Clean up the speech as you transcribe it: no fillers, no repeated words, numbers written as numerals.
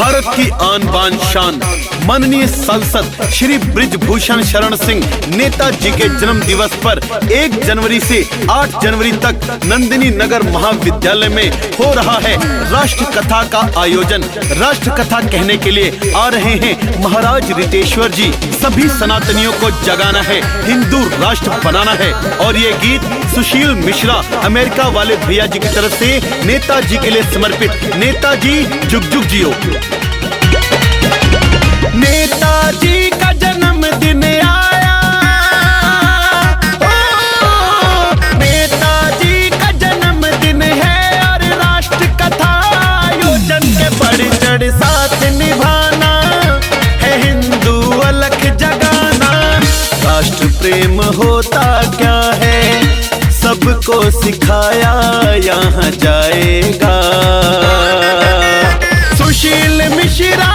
भारत की आन बान शान माननीय सांसद श्री बृजभूषण शरण सिंह नेताजी के जन्म दिवस पर 1 जनवरी से 8 जनवरी तक नंदिनी नगर महाविद्यालय में हो रहा है राष्ट्र कथा का आयोजन। राष्ट्र कथा कहने के लिए आ रहे हैं महाराज रितेश्वर जी। सभी सनातनियों को जगाना है, हिंदू राष्ट्र बनाना है। और ये गीत सुशील मिश्रा अमेरिका वाले भैया जी की तरफ से नेताजी के लिए समर्पित। नेताजी जुग जुग जियो। नेताजी का जन्मदिन आया, नेताजी का जन्मदिन है और राष्ट्र कथा आयोजन के बढ़ चढ़ साथ निभाना है, हिंदू अलख जगाना। राष्ट्र प्रेम होता क्या है सबको सिखाया यहाँ जाएगा। सुशील मिश्रा